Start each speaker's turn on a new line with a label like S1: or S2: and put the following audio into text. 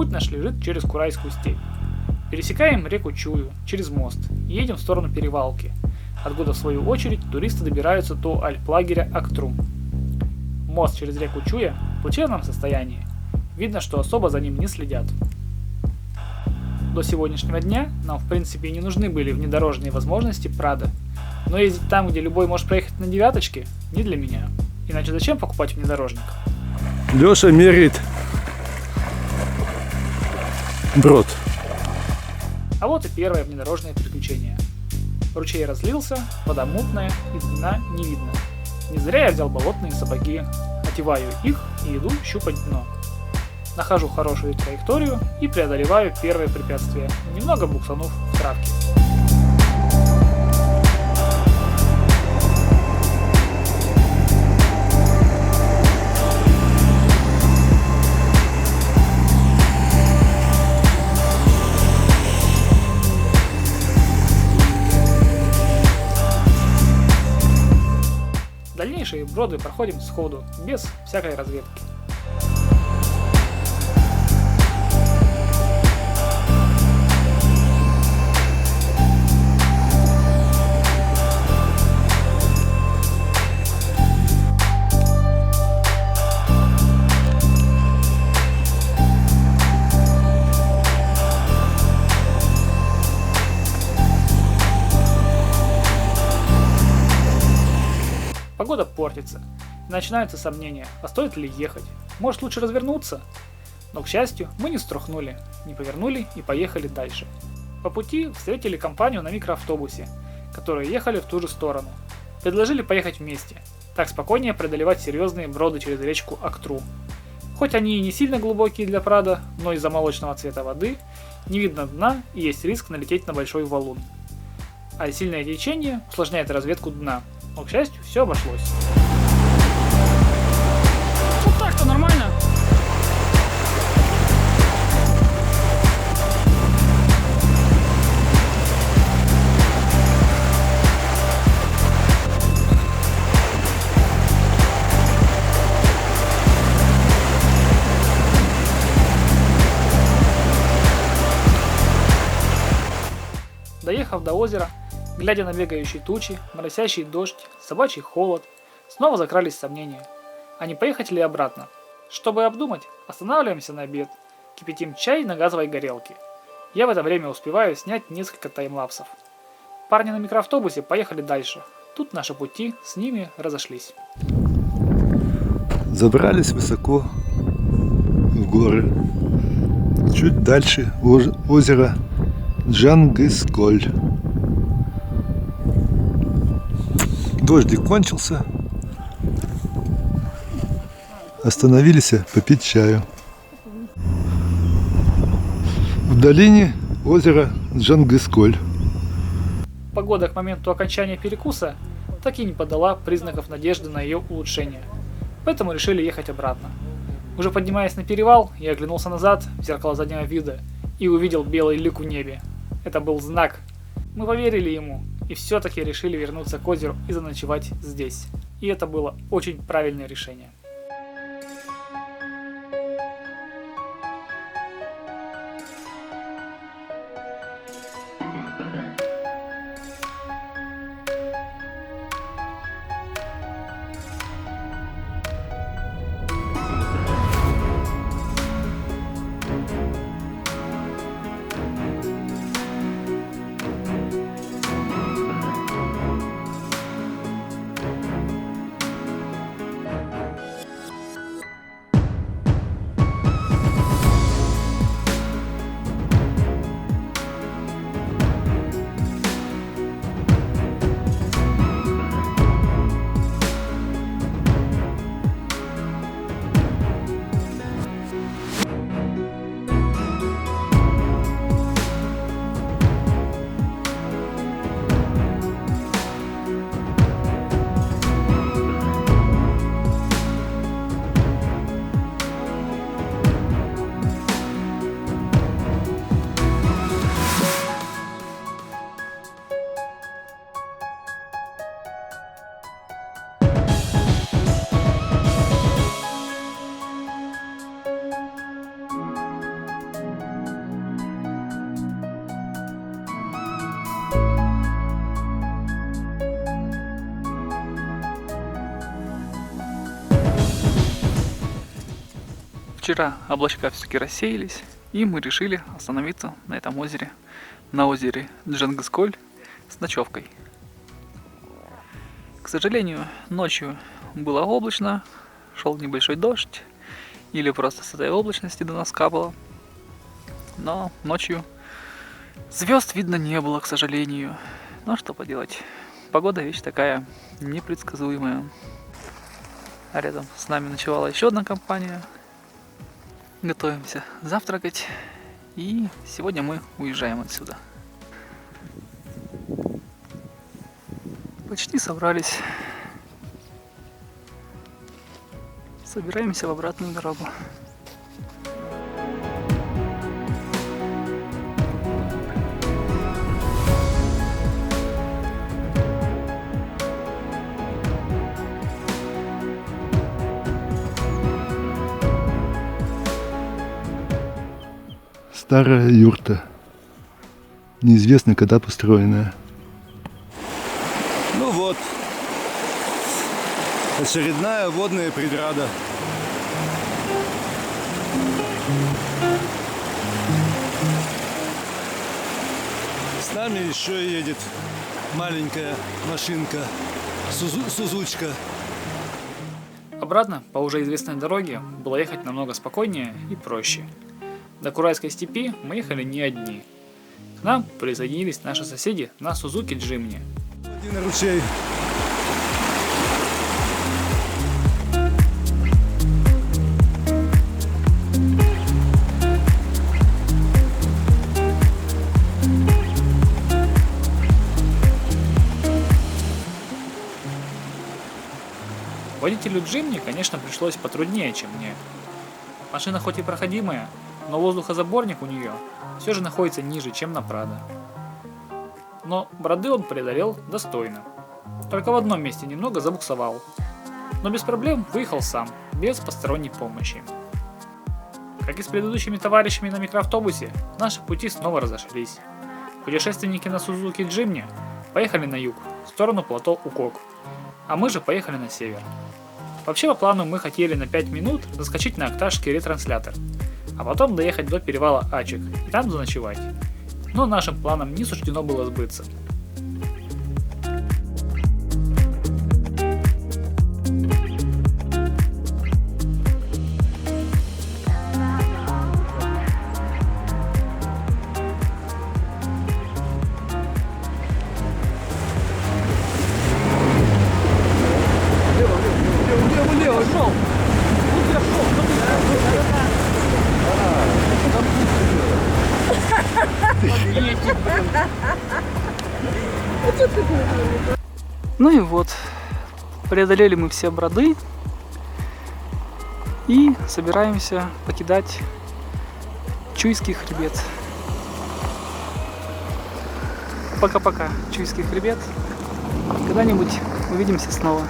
S1: Путь наш лежит через Курайскую степь. Пересекаем реку Чую через мост и едем в сторону Перевалки, откуда в свою очередь туристы добираются до альплагеря Актрум. Мост через реку Чуя в плачевном состоянии. Видно, что особо за ним не следят. До сегодняшнего дня нам в принципе не нужны были внедорожные возможности Прадо, но ездить там, где любой может проехать на девяточке, не для меня. Иначе зачем покупать внедорожник?
S2: Леша меряет брод.
S1: А вот и первое внедорожное приключение. Ручей разлился, вода мутная и дна не видно. Не зря я взял болотные сапоги, одеваю их и иду щупать дно. Нахожу хорошую траекторию и преодолеваю первое препятствие, немного буксанув в травке. Дальнейшие броды проходим сходу, без всякой разведки. Погода портится, и начинаются сомнения, а стоит ли ехать, может лучше развернуться? Но, к счастью, мы не струхнули, не повернули и поехали дальше. По пути встретили компанию на микроавтобусе, которые ехали в ту же сторону. Предложили поехать вместе, так спокойнее преодолевать серьезные броды через речку Актрум. Хоть они и не сильно глубокие для Прадо, но из-за молочного цвета воды не видно дна и есть риск налететь на большой валун. А сильное течение усложняет разведку дна. Но, к счастью, все обошлось.
S3: Вот так-то нормально.
S1: Доехав до озера, глядя на бегающие тучи, моросящий дождь, собачий холод, снова закрались сомнения, а не поехать ли обратно. Чтобы обдумать, останавливаемся на обед, кипятим чай на газовой горелке. Я в это время успеваю снять несколько таймлапсов. Парни на микроавтобусе поехали дальше. Тут наши пути с ними разошлись.
S2: Забрались высоко в горы. Чуть дальше озеро Джангысколь. Дождик кончился. Остановились попить чаю. В долине озера Джангысколь.
S1: Погода к моменту окончания перекуса так и не подала признаков надежды на ее улучшение. Поэтому решили ехать обратно. Уже поднимаясь на перевал, я оглянулся назад в зеркало заднего вида и увидел белый лик в небе. Это был знак. Мы поверили ему и все-таки решили вернуться к озеру и заночевать здесь. И это было очень правильное решение. Вчера облачка все-таки рассеялись, и мы решили остановиться на этом озере, на озере Джангысколь с ночевкой. К сожалению, ночью было облачно, шел небольшой дождь, или просто с этой облачности до нас капало. Но ночью звезд видно не было, к сожалению. Но что поделать, погода вещь такая непредсказуемая. А рядом с нами ночевала еще одна компания. Готовимся завтракать, и сегодня мы уезжаем отсюда. Почти собрались. Собираемся в обратную дорогу.
S2: Старая юрта. Неизвестно, когда построенная. Ну вот. Очередная водная преграда. С нами еще едет маленькая машинка. Сузучка.
S1: Обратно по уже известной дороге было ехать намного спокойнее и проще. До Курайской степи мы ехали не одни. К нам присоединились наши соседи на Сузуки Джимни.
S2: Один ручей.
S1: Водителю Джимни, конечно, пришлось потруднее, чем мне. Машина хоть и проходимая, но воздухозаборник у нее все же находится ниже, чем на Прадо. Но броды он преодолел достойно. Только в одном месте немного забуксовал. Но без проблем выехал сам, без посторонней помощи. Как и с предыдущими товарищами на микроавтобусе, наши пути снова разошлись. Путешественники на Сузуки Джимни поехали на юг, в сторону плато Укок, а мы же поехали на север. Вообще по плану мы хотели на 5 минут заскочить на Акташский ретранслятор, а потом доехать до перевала Ачик и там заночевать. Но нашим планам не суждено было сбыться. Ну и вот, преодолели мы все броды и собираемся покидать Чуйский хребет. Пока-пока, Чуйский хребет. Когда-нибудь увидимся снова.